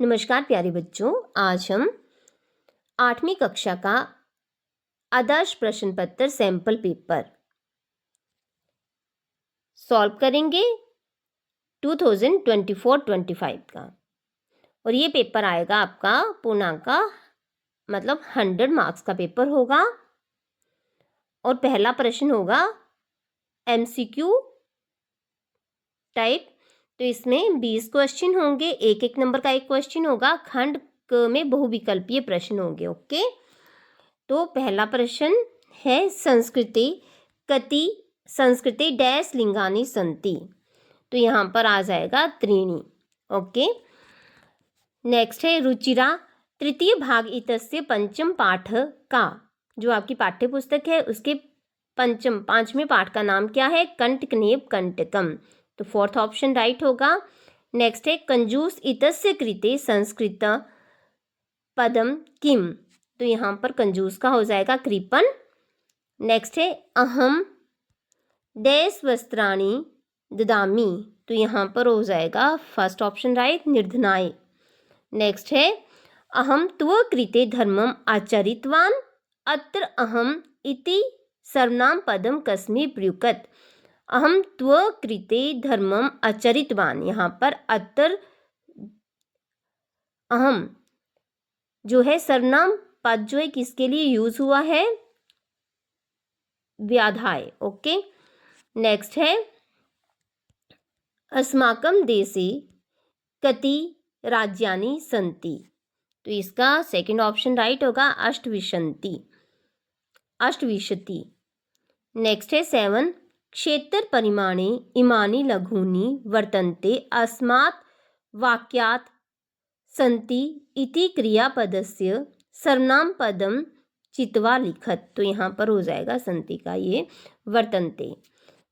नमस्कार प्यारे बच्चों, आज हम 8वीं कक्षा का आदर्श प्रश्न पत्र सैंपल पेपर सॉल्व करेंगे 2024-25 का। और ये पेपर आएगा आपका पूर्णांक का मतलब 100 मार्क्स का पेपर होगा। और पहला प्रश्न होगा MCQ टाइप। तो इसमें 20 क्वेश्चन होंगे, एक एक नंबर का एक क्वेश्चन होगा। खंड क में बहुविकल्पीय प्रश्न होंगे। ओके, तो पहला प्रश्न है संस्कृति डैश लिंगानि संति। तो यहाँ पर आ जाएगा त्रीणि। ओके, नेक्स्ट है रुचिरा तृतीय भाग इतस्य पंचम पाठ का। जो आपकी पाठ्य पुस्तक है उसके पांचवें पाठ का नाम क्या है? कंटकनेप कंटकम। तो फोर्थ ऑप्शन राइट होगा। नेक्स्ट है कंजूस इतस्य कृते संस्कृत पदम किम। तो यहाँ पर कंजूस का हो जाएगा कृपण। नेक्स्ट है अहम डैश वस्त्राणि ददामि। तो यहाँ पर हो जाएगा फर्स्ट ऑप्शन राइट, निर्धनाय। नेक्स्ट है अहम त्व कृते धर्मम आचरितवान अत्र अहम इति सर्वनाम पदम कस्मै प्रयुक्त। अहम त्व कृते धर्मम आचरितवान, यहाँ पर अत्र अहम जो है सर्वनाम पद जो है किसके लिए यूज हुआ है? व्याधाय। ओके, नेक्स्ट है अस्माकं देशे कति राज्यानि सन्ति। तो इसका सेकंड ऑप्शन राइट होगा, अष्टविंशति। नेक्स्ट है 7 क्षेत्र परिमाणे इमानि लघूनि वर्तन्ते अस्मात् वाक्यात् सन्ति इति क्रियापदस्य सर्वनाम पदम चित्वा लिखत। तो यहाँ पर हो जाएगा संति का ये वर्तन्ते।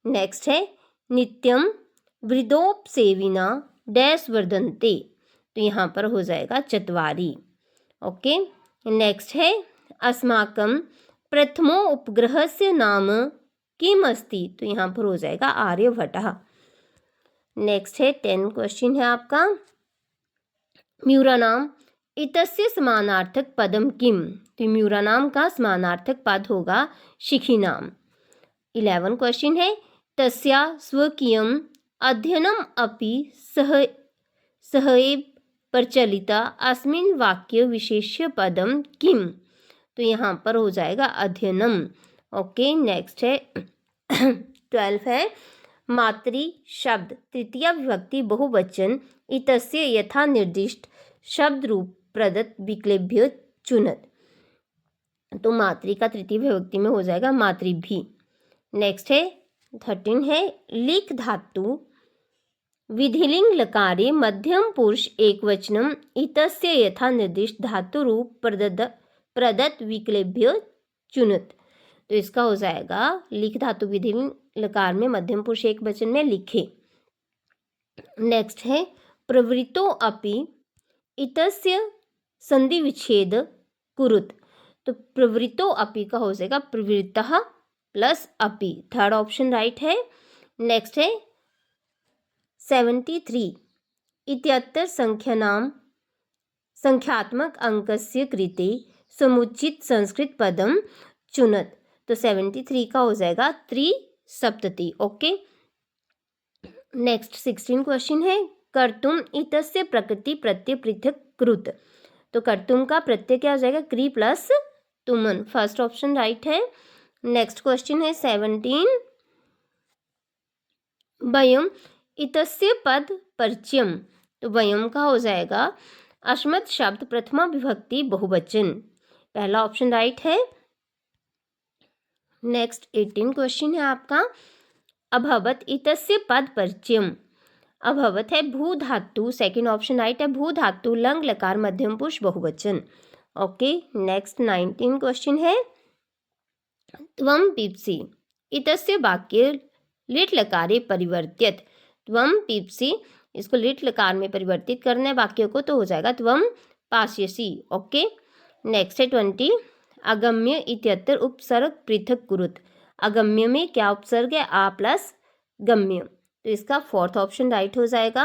नेक्स्ट है नित्यम वृद्धोपसेविना डैश वर्धन्ते। तो यहाँ पर हो जाएगा चत्वारि। ओके, नेक्स्ट है अस्माकं प्रथमो उपग्रहस्य नाम किम अस्ति। तो यहाँ पर हो जाएगा आर्यभट्टः। नेक्स्ट है 10 क्वेश्चन है आपका म्यूरानाम इतस्य समानार्थक पदम किम। तो म्यूरानाम का समानार्थक पद होगा शिखिनाम। 11 क्वेश्चन है तस्या स्वकीयम अध्ययनम अपि सहएव प्रचलिता अस्मिन् वाक्य विशेष्य पदम किम। तो यहाँ पर हो जाएगा अध्ययनम। ओके, नेक्स्ट है 12 है मातृ शब्द तृतीया विभक्ति बहुवचन इतस्य यथा निर्दिष्ट शब्द रूप प्रदत्त विकल्प्य चुनत। तो मातृ का तृतीय विभक्ति में हो जाएगा मातृभि। नेक्स्ट है 13 है लिख धातु विधिलिंग लकारे मध्यम पुरुष एकवचनम इतस्य यथा निर्दिष्ट धातु रूप प्रदत्त विकल्प्य चुनत। तो इसका हो जाएगा लिख धातु विधिलिंग लकार में मध्यम पुरुष एक वचन में लिखे। नेक्स्ट है प्रवृत्तो अपि इतस्य संधि विच्छेद कुरुत। तो प्रवृत्तो अपि का हो जाएगा प्रवृत्तः प्लस अपि। थर्ड ऑप्शन राइट है। नेक्स्ट है 73 इत्यत्र संख्यात्मक अंकस्य कृते समुचित संस्कृत पदम चुनत। तो 73 का हो जाएगा त्रिसप्तति। ओके, नेक्स्ट 16 क्वेश्चन है कर्तुम इतस्य प्रकृति प्रत्यय पृथक कृत। तो कर्तुम का प्रत्यय क्या हो जाएगा? क्री प्लस तुमन। फर्स्ट ऑप्शन राइट है। नेक्स्ट क्वेश्चन है 17 वयम इतस्य पद परिचयम। तो वयम का हो जाएगा अस्मत् शब्द प्रथमा विभक्ति बहुवचन। पहला ऑप्शन राइट है। नेक्स्ट 18 क्वेश्चन है आपका अभवत इतस्य पद परिचयम। अभवत है भू धातु, सेकंड ऑप्शन राइट है भू धातु लंग लकार मध्यम पुरुष बहुवचन। ओके, नेक्स्ट 19 क्वेश्चन है त्वम पिप्सि इतस्य वाक्य लिट लकारे परिवर्त्यत। त्वम पिप्सि इसको लिट लकार में परिवर्तित करने वाक्य को, तो हो जाएगा त्वम पास्यसि। ओके, नेक्स्ट है 20 अगम्य इत्यत्र उपसर्ग पृथक कुरुत। अगम्य में क्या उपसर्ग है? आ प्लस गम्य। तो इसका फोर्थ ऑप्शन राइट हो जाएगा।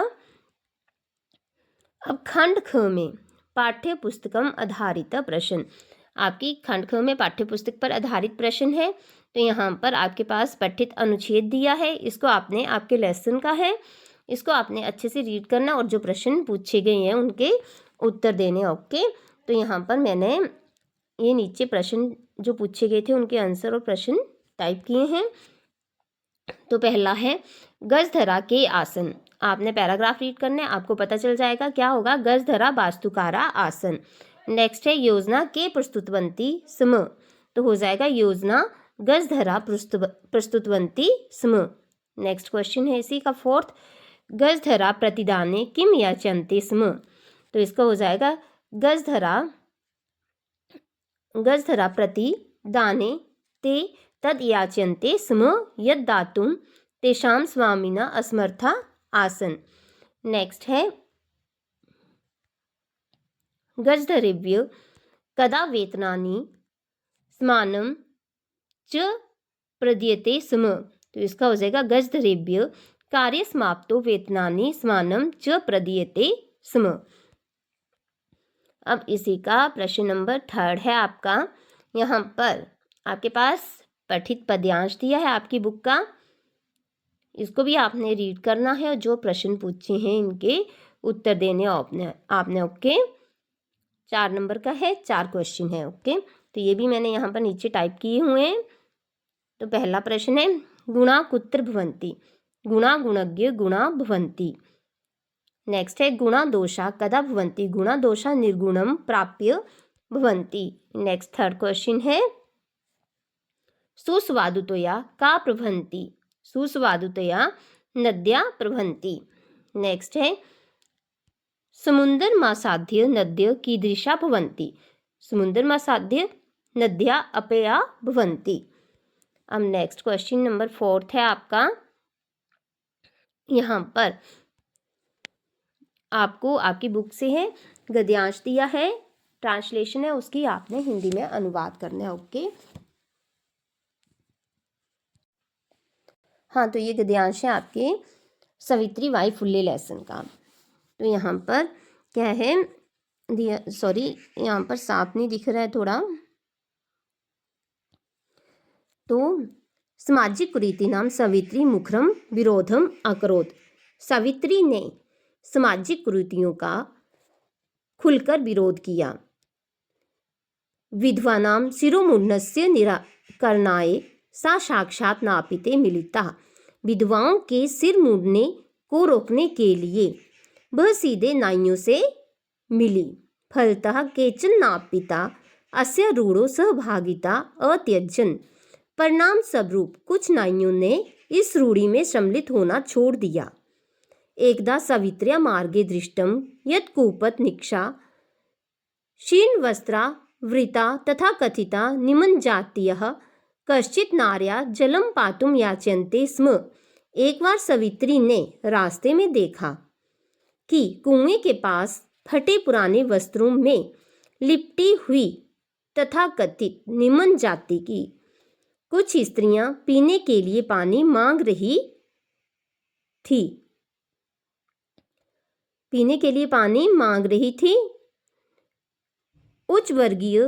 अब खंड ख में पाठ्य पुस्तकम आधारित प्रश्न, आपकी खंड ख में पाठ्य पुस्तक पर आधारित प्रश्न है। तो यहाँ पर आपके पास पठित अनुच्छेद दिया है, इसको आपने, आपके लेसन का है, इसको आपने अच्छे से रीड करना और जो प्रश्न पूछे गए हैं उनके उत्तर देने। ओके, तो यहाँ पर मैंने ये नीचे प्रश्न जो पूछे गए थे उनके आंसर और प्रश्न टाइप किए हैं। तो पहला है गजधरा के आसन, आपने पैराग्राफ रीड करना है, आपको पता चल जाएगा क्या होगा, गजधरा वास्तुकारा आसन। नेक्स्ट है योजना के प्रस्तुतवंती स्म, तो हो जाएगा योजना गजधरा प्रस्तुतवंती स्म। नेक्स्ट क्वेश्चन है इसी का फोर्थ, गजधरा प्रतिदाने किम याचन्ते स्म, तो इसका हो जाएगा गजधरा प्रतिदाने ते तद याचन्ते स्म यद दातुं तेषां स्वामिना असमर्था आसन। नेक्स्ट है गजधरेभ्य कदा वेतनानि समानं च प्रदीयते स्म, तो इसका हो जाएगा गजधरेभ्य कार्य समाप्तो वेतनानि समानं च प्रदीयते स्म। अब इसी का प्रश्न नंबर थर्ड है आपका, यहाँ पर आपके पास पठित पद्यांश दिया है आपकी बुक का, इसको भी आपने रीड करना है और जो प्रश्न पूछे हैं इनके उत्तर देने आपने। ओके, 4 नंबर का है, 4 क्वेश्चन है। ओके, तो ये भी मैंने यहाँ पर नीचे टाइप किए हुए हैं। तो पहला प्रश्न है गुणा कुत्र भवन्ति, गुणा गुणज्ञ गुणा भवन्ति। नेक्स्ट है गुणा दोषा कदा भवन्ति, गुणा दोषा निर्गुणम प्राप्य भवन्ति। नेक्स्ट थर्ड क्वेश्चन है सुस्वादुतया का प्रभन्ति, सुस्वादुतया नद्या प्रभन्ति। नेक्स्ट है समुद्रमासाद्य नद्य कीदृशा भवन्ति, समुद्रमासाद्य नद्या अपया भवन्ति। अब नेक्स्ट क्वेश्चन नंबर 4 है आपका, यहाँ पर आपको आपकी बुक से है, गद्यांश दिया है, ट्रांसलेशन है उसकी, आपने हिंदी में अनुवाद करना है। ओके, हाँ, तो ये गद्यांश है आपके सावित्री बाई फुले लेसन का। तो यहाँ पर क्या है दिया, सॉरी यहाँ पर साफ नहीं दिख रहा है थोड़ा, तो सामाजिक कुरीतिनां सावित्री मुखरम विरोधम अकरोत्, सावित्री ने सामाजिक कुरीतियों का खुलकर विरोध किया। विधवानां शिरोमुंडनस्य निराकरणाय सा साक्षात् नापिते मिलिता, विधवाओं के सिर मुंडने को रोकने के लिए वह सीधे नाइयों से मिली। फलतः केचन नापिता अस्य रूढ़ो सहभागिता अत्यजन, परिणाम स्वरूप कुछ नाइयों ने इस रूढ़ी में सम्मिलित होना छोड़ दिया। एकदा सावित्र्या मार्गे दृष्टम यत् कूपत निक्षा शीर्ण वस्त्रा वृता तथा कथिता निमज्जातीयः कश्चित नार्या जलम पातुम याचन्ते स्म। एक बार सावित्री ने रास्ते में देखा कि कुएं के पास फटे पुराने वस्त्रों में लिपटी हुई तथा कथित निम्न जाति की कुछ स्त्रियां पीने के लिए पानी मांग रही थी, पीने के लिए पानी मांग रही थी। उच्च वर्गीय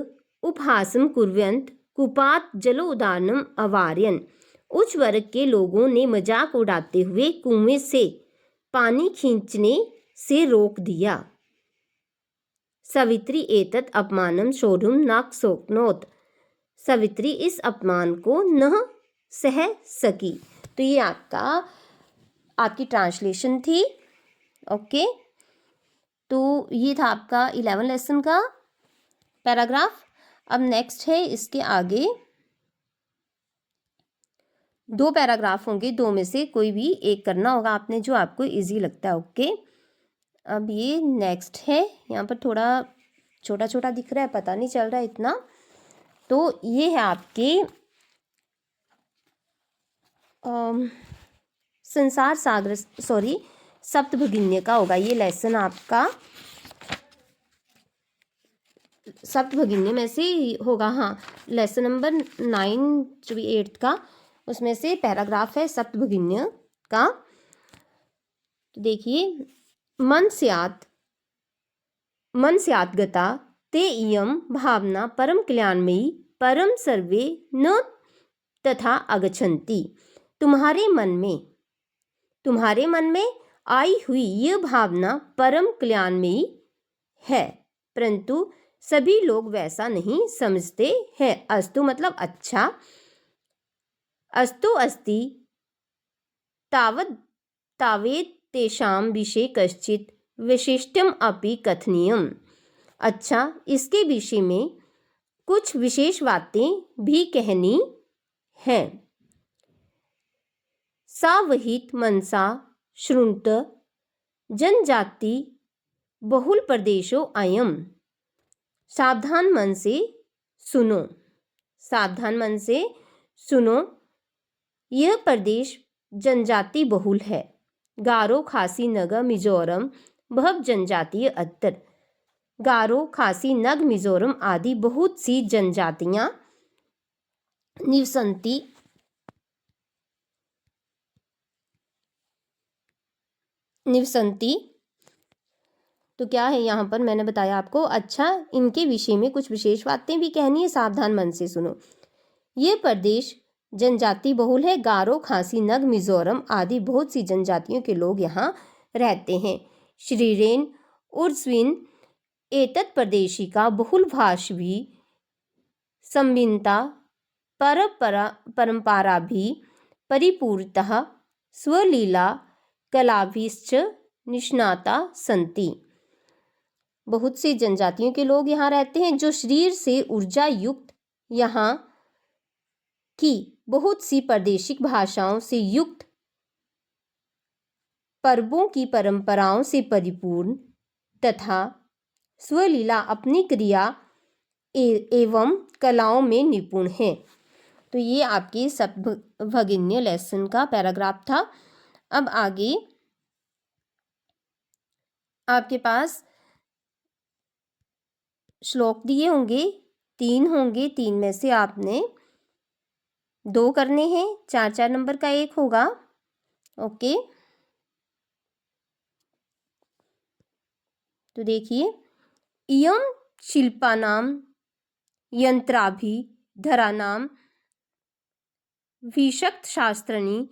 उपहासम कुर्वन्त कुपात जलोदानम अवार्यन, उच्च वर्ग के लोगों ने मजाक उड़ाते हुए कुएं से पानी खींचने से रोक दिया। सावित्री एतत् अपमानम सोढुम न शोक्नोत, सावित्री इस अपमान को न सह सकी। तो ये आपकी ट्रांसलेशन थी। ओके, तो ये था आपका 11 लेसन का पैराग्राफ। अब नेक्स्ट है इसके आगे 2 पैराग्राफ होंगे, 2 में से कोई भी एक करना होगा आपने जो आपको इजी लगता है। ओके, अब ये नेक्स्ट है, यहाँ पर थोड़ा छोटा छोटा दिख रहा है, पता नहीं चल रहा है इतना। तो ये है आपके संसार सागर, सॉरी सप्तभगिन्य का होगा ये लेसन आपका, सप्तभगिन्य में से होगा। हाँ, लेसन नंबर 9 जो भी 8th का, उसमें से पैराग्राफ है सप्तभगिन्य का। देखिए, मन स्यात् मन स्याद्गता ते इयं भावना परम कल्याणमयी परम सर्वे न तथा अगच्छन्ति। तुम्हारे मन में आई हुई यह भावना परम कल्याणमयी है, परंतु सभी लोग वैसा नहीं समझते हैं। अस्तु मतलब अच्छा, अस्तु अस्ति तावत् तावेत् तेषां विषये कश्चित् विशिष्टम अपि कथनीयम। अच्छा, इसके विषय में कुछ विशेष बातें भी कहनी हैं। सावहित मनसा शृणुत जनजाति बहुल प्रदेशो अयम। सावधान मन से सुनो, सावधान मन से सुनो, यह प्रदेश जनजाति बहुल है। गारो खासी नगा मिजोरम बहु जनजातीय अत्तर। गारो खासी नग मिजोरम आदि बहुत सी जनजातियां निवसंती। तो क्या है यहाँ पर, मैंने बताया आपको। अच्छा, इनके विषय में कुछ विशेष बातें भी कहनी है, सावधान मन से सुनो। ये प्रदेश जनजाति बहुल है। गारो खासी नग मिजोरम आदि बहुत सी जनजातियों के लोग यहाँ रहते हैं। श्रीरेन उर्स्विन एतत् प्रदेशिका बहुल भाषवी संविन्ता परंपरा भी परिपूर्तः स्वलीला कलाभिश्च निष्णाता संति। बहुत सी जनजातियों के लोग यहाँ रहते हैं जो शरीर से ऊर्जा युक्त यहाँ की बहुत सी प्रादेशिक भाषाओं से युक्त पर्वों की परंपराओं से परिपूर्ण तथा स्वलीला अपनी क्रिया एवं कलाओं में निपुण है। तो ये आपके सप्तभगिन्य लेसन का पैराग्राफ था। अब आगे आपके पास श्लोक दिए होंगे, 3 होंगे, 3 में से आपने 2 करने हैं, 4-4 नंबर का एक होगा। ओके, तो देखिए, इयं शिल्पानां यंत्राभिधराणां विशक्त शास्त्राणि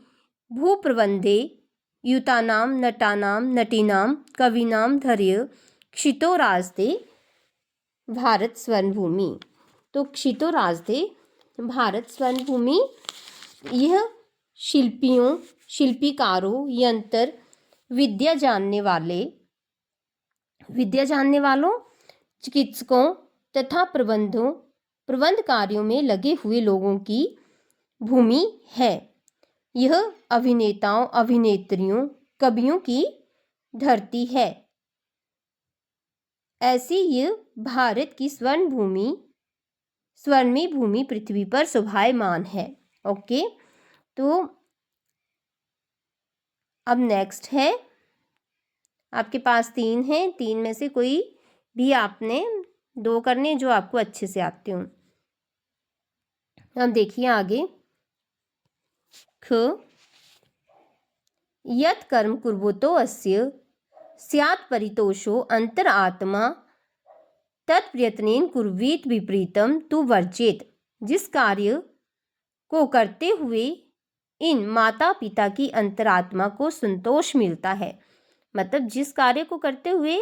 भूप्रबंधे युतानां नटानां नटीनां कवीनां धैर्य क्षितो राजते भारत स्वर्णभूमि। तो क्षितो राजते भारत स्वर्णभूमि, यह शिल्पियों, शिल्पीकारों, यंत्र विद्या जानने वालों, चिकित्सकों तथा प्रबंध कार्यों में लगे हुए लोगों की भूमि है। यह अभिनेताओं, अभिनेत्रियों, कवियों की धरती है। ऐसी यह भारत की स्वर्णमयी भूमि पृथ्वी पर शोभायमान है। ओके, तो अब नेक्स्ट है, आपके पास 3 हैं, 3 में से कोई भी आपने 2 करने जो आपको अच्छे से आते हो। अब देखिए आगे, ख यत् कर्म कुर्वतो अस्य स्यात् परितोषो अंतर आत्मा तत्प्रयत्नेन कुर्वीत विपरीतम तु वर्जेत। जिस कार्य को करते हुए इन माता पिता की अंतरात्मा को संतोष मिलता है, मतलब जिस कार्य को करते हुए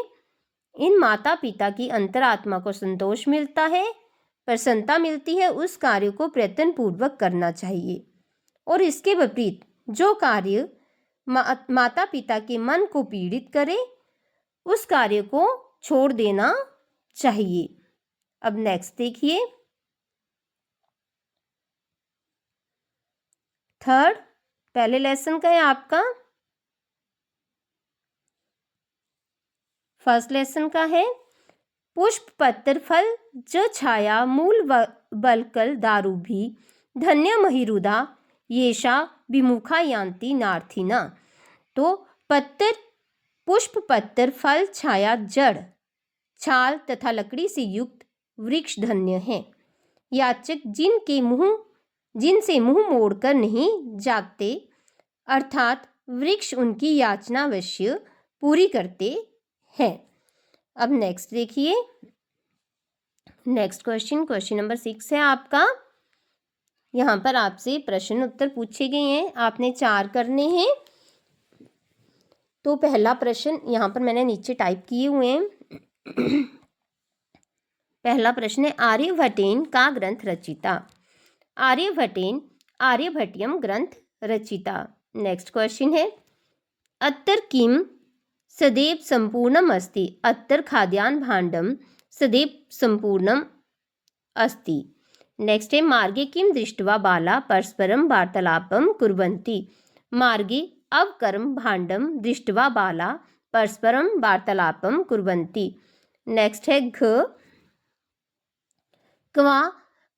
इन माता पिता की अंतरात्मा को संतोष मिलता है, प्रसन्नता मिलती है, उस कार्य को प्रयत्न पूर्वक करना चाहिए। और इसके विपरीत जो कार्य माता पिता के मन को पीड़ित करे, उस कार्य को छोड़ देना चाहिए। अब नेक्स्ट देखिए, थर्ड, पहले लेसन का है आपका, फर्स्ट लेसन का है पुष्प पत्र फल ज छाया मूल बलकल दारू भी धन्य महिरुदा येषा विमुखा यान्ति नार्थिना। तो पुष्प पत्र फल छाया जड़ छाल तथा लकड़ी से युक्त वृक्ष धन्य है। याचक जिनसे मुंह मोड़कर नहीं जाते, अर्थात वृक्ष उनकी याचना अवश्य पूरी करते हैं। अब नेक्स्ट देखिए, नेक्स्ट क्वेश्चन नंबर 6 है आपका। यहाँ पर आपसे प्रश्न उत्तर पूछे गए हैं, आपने 4 करने हैं। तो पहला प्रश्न यहाँ पर मैंने नीचे टाइप किए हुए हैं। पहला प्रश्न है, आर्यभटेन का ग्रंथ रचिता। आर्यभटेन आर्यभट्यम ग्रंथ रचिता। नेक्स्ट क्वेश्चन है, अत्तर किम सदैव संपूर्णम अस्ति। अत्तर खाद्यान्न भाण्डम सदैव संपूर्णम अस्ति। नेक्स्ट है, मार्गे किम दृष्ट्वा बाला परस्परम वार्तालापम कुर्वन्ति। मार्गे अवकरम भाण्डम दृष्ट्वा बाला परस्परम वार्तालापम कुर्वन्ति। नेक्स्ट है, क्वा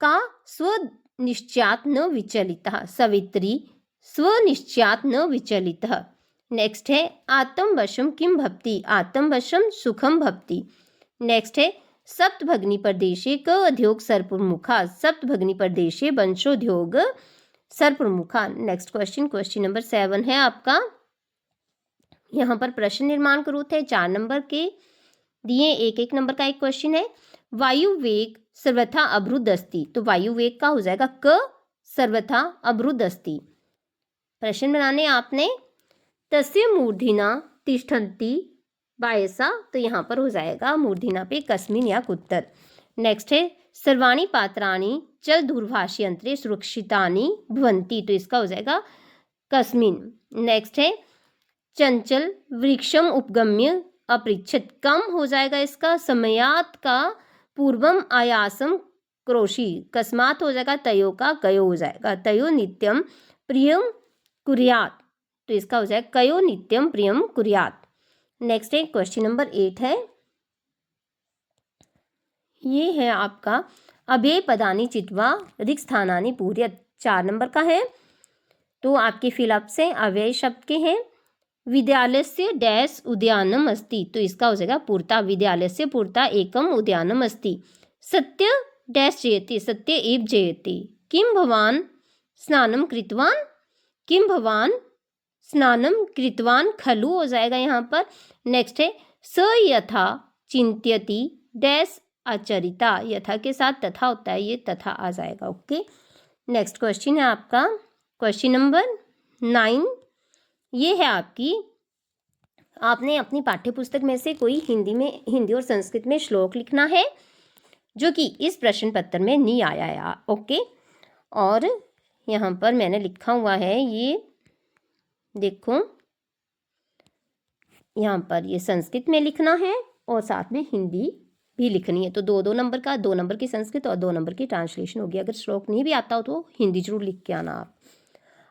का स्वनिश्चयात् न विचलितः। सवित्री स्वनिश्चयात् न विचलितः। नेक्स्ट है, आत्मवशम किम भवति। आत्मवशम सुखम भवति। नेक्स्ट है, सप्तभगिनी प्रदेशे क उद्योग सर्वप्रमुखा। सप्तभगिनी प्रदेशे वंशोद्योग सर्वप्रमुखा। नेक्स्ट क्वेश्चन नंबर 7 है आपका। यहाँ पर प्रश्न निर्माण करूत है, 4 नंबर के दिए, एक नंबर का एक क्वेश्चन है। वायु वेग सर्वथा अवरुद्ध अस्ति। तो वायु वेग का हो जाएगा क सर्वथा अवरुद्ध अस्ति। प्रश्न बनाने आपने, तस्य मूर्धिना तिष्ठन्ति बायसा। तो यहाँ पर हो जाएगा मूर्धिना पे कस्मिन या कुत्तर। नेक्स्ट है, सर्वाणि पात्राणि चल दूरभाष यंत्रे सुरक्षितानि भवन्ति। तो इसका हो जाएगा कस्मिन। नेक्स्ट है, चंचल वृक्षम उपगम्य अपृच्छत। कम हो जाएगा इसका समयात का पूर्वम आयासम क्रोशी। कस्मात हो जाएगा तयो का कयो हो जाएगा। तयो नित्यम प्रियम कुर्यात। तो इसका हो जाएगा कयो नित्यम प्रियम कुर्यात। नेक्स्ट है, क्वेश्चन नंबर 8 है। ये है आपका, अव्यय पदानि चित्वा रिक्त स्थानानि पूरयत। 4 नंबर का है। तो आपके फिलअप से अव्यय शब्द के हैं। विद्यालयस्य डैश उद्यानम अस्ति। तो इसका हो जाएगा पूर्ता। विद्यालयस्य पूर्ता एकम उद्यानम अस्ति। सत्य डैश जयति। सत्य एव जयति। किम भवान स्नानम कृतवान। किम भवान स्नानम कृतवान खलु हो जाएगा यहाँ पर। नेक्स्ट है, स यथा चिंत्यति डैश आचरिता। यथा के साथ तथा होता है, ये तथा आ जाएगा। ओके, नेक्स्ट क्वेश्चन है आपका क्वेश्चन नंबर 9। ये है आपकी, आपने अपनी पाठ्यपुस्तक में से कोई हिंदी और संस्कृत में श्लोक लिखना है जो कि इस प्रश्न पत्र में नहीं आया है। ओके, और यहाँ पर मैंने लिखा हुआ है, ये देखो, यहाँ पर ये संस्कृत में लिखना है और साथ में हिंदी भी लिखनी है। तो 2-2 नंबर का, 2 नंबर की संस्कृत और 2 नंबर की ट्रांसलेशन होगी। अगर श्लोक नहीं भी आता हो तो हिंदी जरूर लिख के आना आप।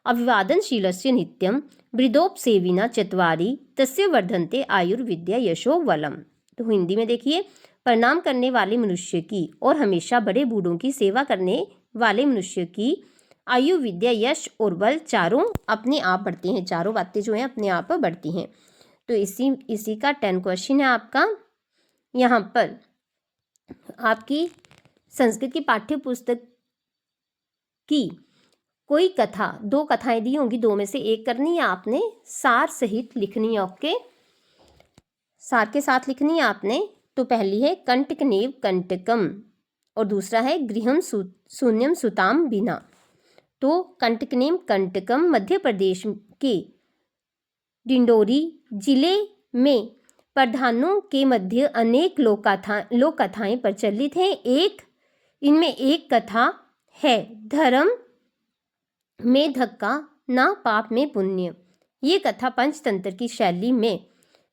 अभिवादनशीलस्य नित्यं वृद्धोपसेविना चत्वारि तस्य वर्धन्ते आयुर्विद्या यशो बलम। तो हिंदी में देखिए, प्रणाम करने वाले मनुष्य की और हमेशा बड़े बूढ़ों की सेवा करने वाले मनुष्य की आयु, विद्या, यश और बल चारों अपने आप बढ़ती हैं। चारों बातें जो हैं अपने आप बढ़ती हैं। तो इसी का 10 क्वेश्चन है आपका। यहाँ पर आपकी संस्कृत की पाठ्य पुस्तक की कोई कथा, 2 कथाएं दी होंगी, 2 में से एक करनी है आपने, सार सहित लिखनी है। ओके, सार के साथ लिखनी है आपने। तो पहली है कंटकनेव कंटकम और दूसरा है गृहम शून्यम सुताम बिना। तो कंटकनेम कंटकम मध्य प्रदेश के डिंडोरी जिले में प्रधानों के मध्य अनेक लोक कथाएं प्रचलित हैं। इनमें एक कथा है, धर्म में धक्का ना पाप में पुण्य। ये कथा पंचतंत्र की शैली में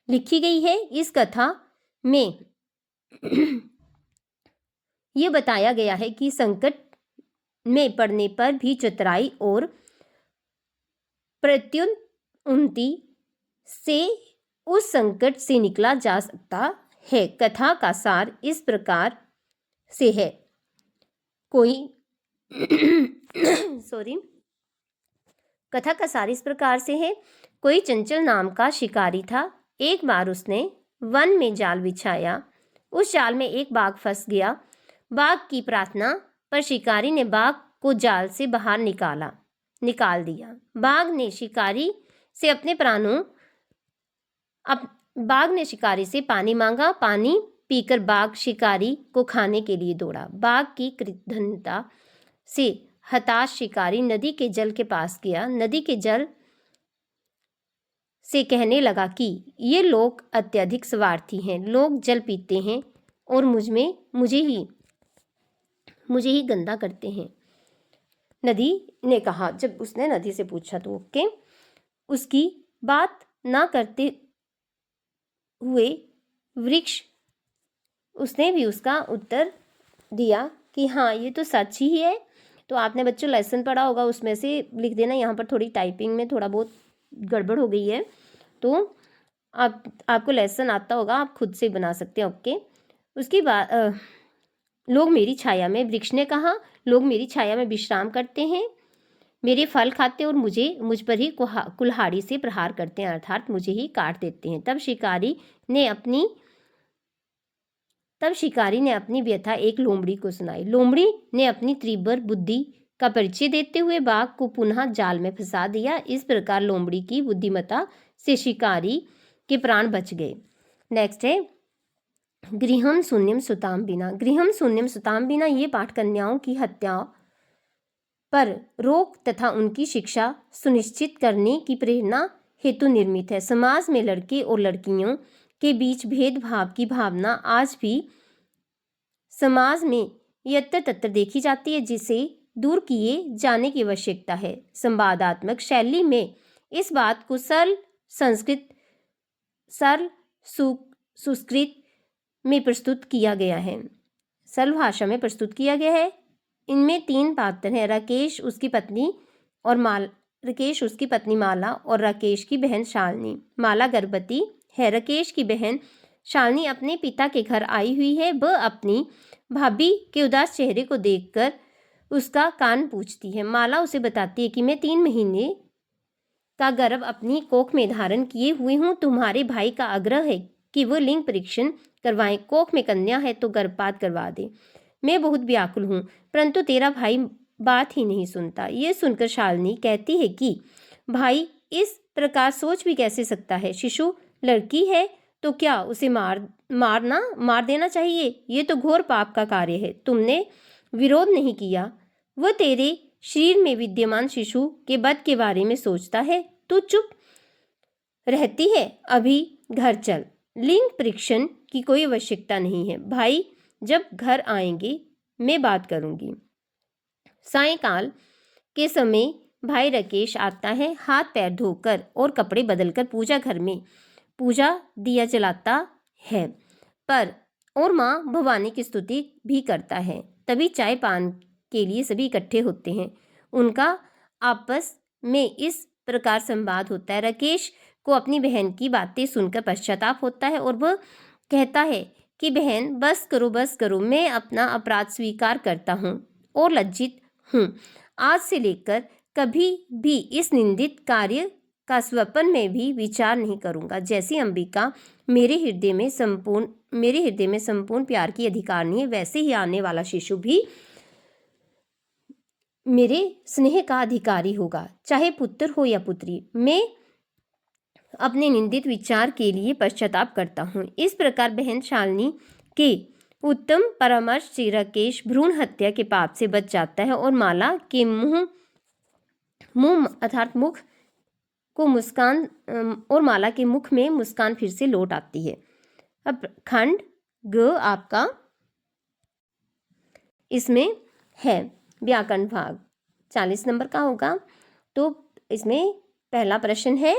लिखी गई है। इस कथा में ये बताया गया है कि संकट में पड़ने पर भी चतुराई और प्रत्युन्नति से उस संकट से निकला जा सकता है। कथा का सार इस प्रकार से है, कथा का सार इस प्रकार से है। कोई चंचल नाम का शिकारी था। एक बार उसने वन में जाल बिछाया। उस जाल में एक बाघ फंस गया। बाघ की प्रार्थना पर शिकारी ने बाघ को जाल से बाहर निकाल दिया। बाघ ने शिकारी से अपने बाघ ने शिकारी से पानी मांगा, पानी पीकर बाघ शिकारी को खाने के लिए दौड़ा। बाघ की कृतघ्नता से हताश शिकारी नदी के जल के पास गया। नदी के जल से कहने लगा कि ये लोग अत्यधिक स्वार्थी हैं, लोग जल पीते हैं और मुझे ही गंदा करते हैं। नदी ने कहा, जब उसने नदी से पूछा तो ओके, उसकी बात ना करते हुए वृक्ष, उसने भी उसका उत्तर दिया कि हाँ ये तो सच ही है। तो आपने बच्चों लेसन पढ़ा होगा, उसमें से लिख देना। यहाँ पर थोड़ी टाइपिंग में थोड़ा बहुत गड़बड़ हो गई है, तो आपको लेसन आता होगा, आप खुद से बना सकते हैं। ओके, उसके बाद लोग मेरी छाया में, वृक्ष ने कहा, लोग मेरी छाया में विश्राम करते हैं, मेरे फल खाते और मुझ पर ही कुल्हाड़ी से प्रहार करते हैं, अर्थात मुझे ही काट देते हैं। तब शिकारी ने अपनी व्यथा एक लोमड़ी को सुनाई। लोमड़ी ने अपनी तीव्र बुद्धि का परिचय देते हुए बाघ को पुनः जाल में फंसा दिया। इस प्रकार लोमड़ी की बुद्धिमत्ता से शिकारी के प्राण बच गए। नेक्स्ट है गृहम शून्यम सुताम बिना। गृहम शून्यम सुताम बिना ये पाठ कन्याओं की हत्या पर रोक तथा उनकी शिक्षा सुनिश्चित करने की प्रेरणा हेतु निर्मित है। समाज में लड़के और लड़कियों के बीच भेदभाव की भावना आज भी समाज में यत्र तत्र देखी जाती है, जिसे दूर किए जाने की आवश्यकता है। संवादात्मक शैली में इस बात को सरल सुस्कृत में प्रस्तुत किया गया है, सरल भाषा में प्रस्तुत किया गया है। इनमें 3 पात्र हैं, राकेश उसकी पत्नी माला और राकेश की बहन शालिनी। माला गर्भवती है। राकेश की बहन शालिनी अपने पिता के घर आई हुई है। वह अपनी भाभी के उदास चेहरे को देखकर उसका कान पूछती है। माला उसे बताती है कि मैं 3 महीने का गर्भ अपनी कोख में धारण किए हुए हूँ। तुम्हारे भाई का आग्रह है कि वह लिंग परीक्षण करवाएं, कोख में कन्या है तो गर्भपात करवा दे। मैं बहुत व्याकुल हूँ, परंतु तेरा भाई बात ही नहीं सुनता। ये सुनकर शालिनी कहती है कि भाई इस प्रकार सोच भी कैसे सकता है? शिशु लड़की है तो क्या उसे मार देना चाहिए? ये तो घोर पाप का कार्य है। तुमने विरोध नहीं किया। वह तेरे शरीर में विद्यमान शिशु के वध के बारे में सोचता है, तू चुप रहती है। अभी घर चल, लिंग परीक्षण की कोई आवश्यकता नहीं है। भाई जब घर आएंगे मैं बात करूंगी। सायंकाल के समय भाई राकेश आता है, हाथ पैर धोकर और कपड़े बदलकर पूजा घर में पूजा दिया जलाता है और माँ भवानी की स्तुति भी करता है। तभी चाय पान के लिए सभी इकट्ठे होते हैं। उनका आपस में इस प्रकार संवाद होता है। राकेश को अपनी बहन की बातें सुनकर पश्चाताप होता है और वह कहता है कि बहन बस करो, मैं अपना अपराध स्वीकार करता हूँ और लज्जित हूँ। आज से लेकर कभी भी इस निंदित कार्य का स्वप्न में भी विचार नहीं करूँगा। जैसी अंबिका मेरे हृदय में संपूर्ण प्यार की अधिकारिणी है, वैसे ही आने वाला शिशु भी मेरे स्नेह का अधिकारी होगा, चाहे पुत्र हो या पुत्री। मैं अपने निंदित विचार के लिए पश्चाताप करता हूँ। इस प्रकार बहन शालिनी के उत्तम परामर्श से राकेश भ्रूण हत्या के पाप से बच जाता है और माला के मुख में मुस्कान फिर से लौट आती है। अब खंड ग आपका इसमें है व्याकरण भाग 40 नंबर का होगा। तो इसमें पहला प्रश्न है,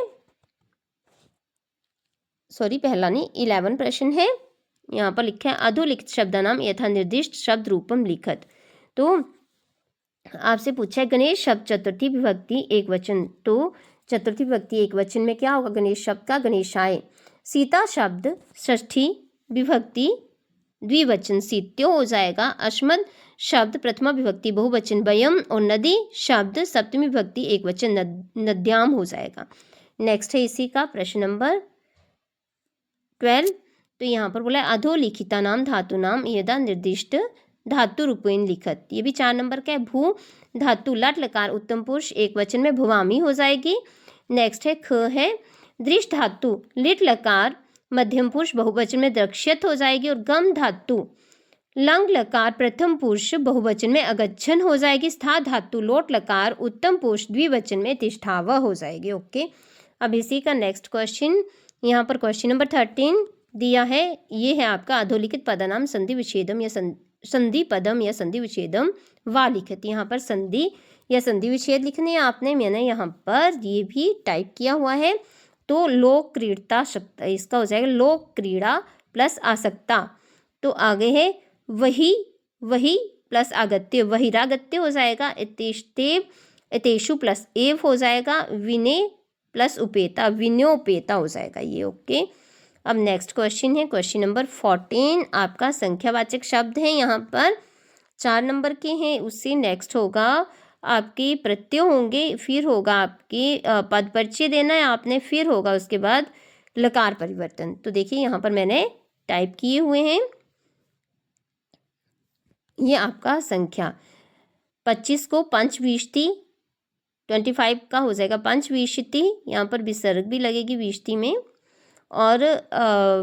पहला नहीं 11 प्रश्न है। यहाँ पर लिखा है अधोलिखित शब्दानाम यथा निर्दिष्ट शब्द रूपम लिखत। तो आपसे पूछा है गणेश शब्द चतुर्थी विभक्ति एक वचन, तो चतुर्थी विभक्ति एक वचन में क्या होगा गणेश शब्द का? गणेशाय। सीता शब्द षष्ठी विभक्ति द्विवचन सीत्यो हो जाएगा। अश्मद शब्द प्रथमा विभक्ति बहुवचन वयम और नदी शब्द सप्तमी विभक्ति एक वचन नद्याम हो जाएगा। नेक्स्ट है इसी का प्रश्न नंबर 12। तो यहाँ पर बोला है अधोलिखिता नाम धातु नाम यदा निर्दिष्ट धातु रूपेण लिखत। ये भी 4 नंबर का है। भू धातु लट लकार उत्तम पुरुष एक वचन में भुवामी हो जाएगी। नेक्स्ट है ख है दृष्ट धातु लिट लकार मध्यम पुरुष बहुवचन में द्रक्ष्यत हो जाएगी और गम धातु लंग लकार प्रथम पुरुष बहुवचन में अगच्छन हो जाएगी। स्था धातु लोट लकार उत्तम पुरुष द्विवचन में तिष्ठाव हो जाएगी। ओके, अब इसी का नेक्स्ट क्वेश्चन, यहाँ पर क्वेश्चन नंबर 13 दिया है। ये है आपका अधोलिखित पदनाम संधि विच्छेदम या संधि पदम या संधि विच्छेदम वा लिखित। यहाँ पर संधि या संधि विच्छेद लिखने हैं आपने, मैंने यहाँ पर ये भी टाइप किया हुआ है। तो लोक क्रीड़ता शक्त, इसका हो जाएगा लोक क्रीड़ा प्लस आसक्ता। तो आगे है वही वही प्लस आगत्य, वहिरागत्य हो जाएगा। इतेष्टेव इतेषु प्लस एव हो जाएगा। विने प्लस उपेता, विन्योपेता हो जाएगा ये। ओके, अब नेक्स्ट क्वेश्चन है क्वेश्चन नंबर 14। आपका संख्यावाचक शब्द है, यहाँ पर 4 नंबर के हैं। उससे नेक्स्ट होगा आपके प्रत्यय होंगे, फिर होगा आपके पद परिचय देना है आपने, फिर होगा उसके बाद लकार परिवर्तन। तो देखिए यहाँ पर मैंने टाइप किए हुए हैं। ये आपका संख्या 25 को पंचविंशति, 25 का हो जाएगा पंचविंशति, यहाँ पर विसर्ग भी लगेगी विशति में। और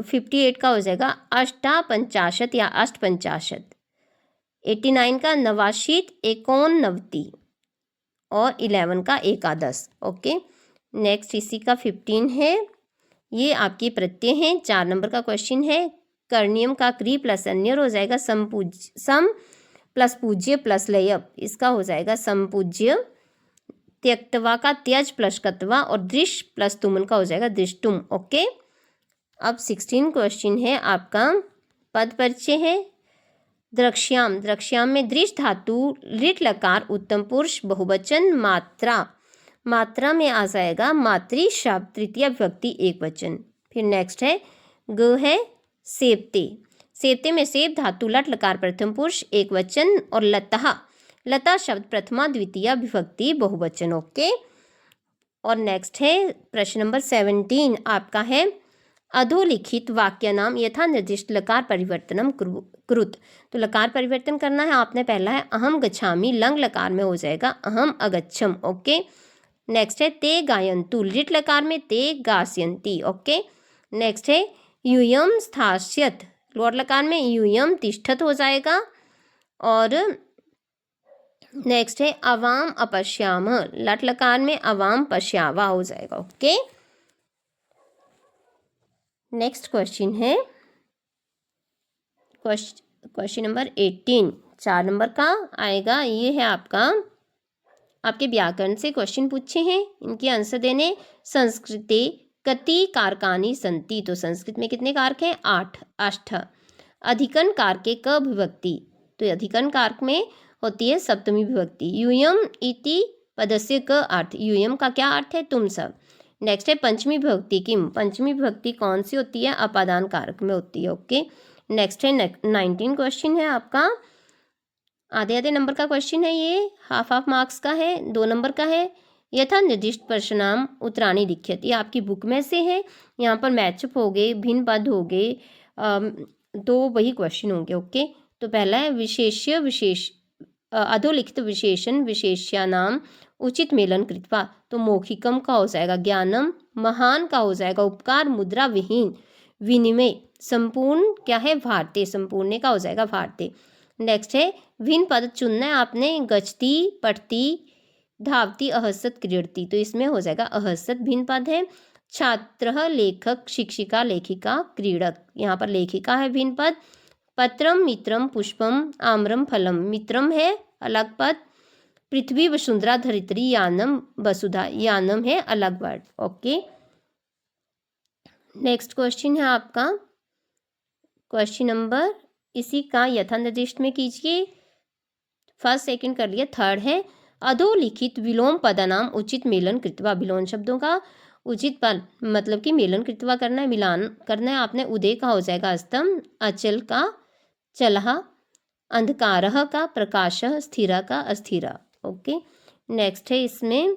58 का हो जाएगा अष्टापंचाशत या अष्टपंचाशत। 89 का नवाशीत, एकोननवति। और 11 का एकादश। ओके, नेक्स्ट इसी का 15 है। ये आपके प्रत्यय हैं। 4 नंबर का क्वेश्चन है। कर्णियम का क्री प्लस अन्यर हो जाएगा सम प्लस पूज्य प्लस लयप, इसका हो जाएगा समपूज्य। त्यक्तवा का त्यज प्लस कत्वा और दृश प्लस तुमन का हो जाएगा दृष्टुम। ओके, अब 16 क्वेश्चन है आपका पद परिचय है। द्रक्ष्याम, द्रक्ष्याम में दृश धातु लिट लकार उत्तम पुरुष बहुवचन मात्रा, मात्रा में आ जाएगा मातृ शब्द तृतीय विभक्ति एक वचन। फिर नेक्स्ट है ग है सेवते, सेवते में सेव धातु लट लकार प्रथम पुरुष एक वचन और लता, लता शब्द प्रथमा द्वितीय विभक्ति बहुवचन। ओके, और नेक्स्ट है प्रश्न नंबर 17 आपका है। अधोलिखित वाक्य नाम यथा निर्दिष्ट लकार परिवर्तनम कृत। तो लकार परिवर्तन करना है आपने। पहला है अहम गच्छामि, लंग लकार में हो जाएगा अहम अगच्छम। ओके, नेक्स्ट है ते गायन्तु, लिट लकार में ते गास्यन्ति। ओके, नेक्स्ट है यूयम स्थास्यत, लोट लकार में यूयम तिष्ठत हो जाएगा। और नेक्स्ट है अवाम अपश्याम, लट लकार में अवाम पश्यावा हो जाएगा। ओके, नेक्स्ट क्वेश्चन है क्वेश्चन नंबर 18, 4 नंबर का आएगा। ये है आपके व्याकरण से क्वेश्चन पूछे हैं, इनके आंसर देने। संस्कृते कति कारकानि सन्ति, तो संस्कृत में कितने कारक हैं? 8, अष्ट। अधिकरण कारक के क विभक्ति, तो अधिकरण कारक में होती है सप्तमी विभक्ति। यूयम इति पदस्य क अर्थ, यूयम का क्या अर्थ है? तुम सब। नेक्स्ट है पंचमी विभक्ति किम, पंचमी विभक्ति कौन सी होती है? अपादान कारक में होती है। ओके, नेक्स्ट है 19 क्वेश्चन है आपका, आधे आधे नंबर का क्वेश्चन है। ये हाफ मार्क्स का है, 2 नंबर का है। यथा निर्दिष्ट प्रश्नाम उत्तराणी लिखित, ये आपकी बुक में से है। यहाँ पर मैचअप हो गए, भिन्न पद हो गए, तो वही क्वेश्चन होंगे। ओके, तो पहला है विशेष्य विशेष अधोलिखित विशेषण विशेष्यानाम उचित मेलन कृत्वा, तो मौखिकम का हो जाएगा ज्ञानम, महान का हो जाएगा उपकार, मुद्रा विहीन विनिमय, संपूर्ण क्या है? भारतीय, संपूर्ण का हो जाएगा भारतीय। नेक्स्ट है भिन्न पद चुनना है आपने। गच्छति, पठती, धावती, अहसत, क्रीडती, तो इसमें हो जाएगा अहसत भिन्न पद है। छात्र, लेखक, शिक्षिका, लेखिका, क्रीडक, यहाँ पर लेखिका है भिन्न पद। पत्रम, मित्रम, पुष्पम, आम्रम, फलम, मित्रम है अलग पद। पृथ्वी, वसुंधरा, धरित्री, यानम, वसुधा, यानम है अलग वर्ड। ओके, नेक्स्ट क्वेश्चन है आपका क्वेश्चन नंबर इसी का यथा निर्दिष्ट में कीजिए। फर्स्ट सेकंड कर लिया, थर्ड है अधोलिखित विलोम पदानाम उचित मेलन कृत्वा, विलोम शब्दों का उचित पद मतलब कि मेलन कृत्वा करना है, मिलान करना है आपने। उदय का हो जाएगा अस्तम, अचल का चलह, अंधकारः का प्रकाशः, स्थिरा का अस्थिरा। ओके, नेक्स्ट है इसमें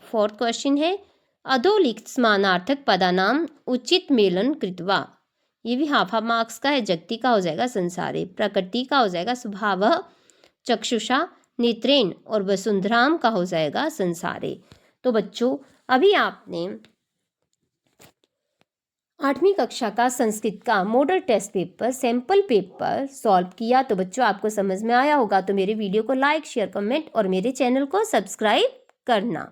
फोर्थ क्वेश्चन है अधोलिखित समानार्थक पदानाम उचित मेलन कृत्वा, ये भी हाफ मार्क्स का है। जगति का हो जाएगा संसारे, प्रकृति का हो जाएगा स्वभाव, चक्षुषा, नेत्रेण, और वसुंधराम का हो जाएगा संसारे। तो बच्चों अभी आपने 8वीं कक्षा का संस्कृत का model test paper sample paper solve किया। तो बच्चों आपको समझ में आया होगा, तो मेरे वीडियो को लाइक शेयर कमेंट और मेरे चैनल को सब्सक्राइब करना।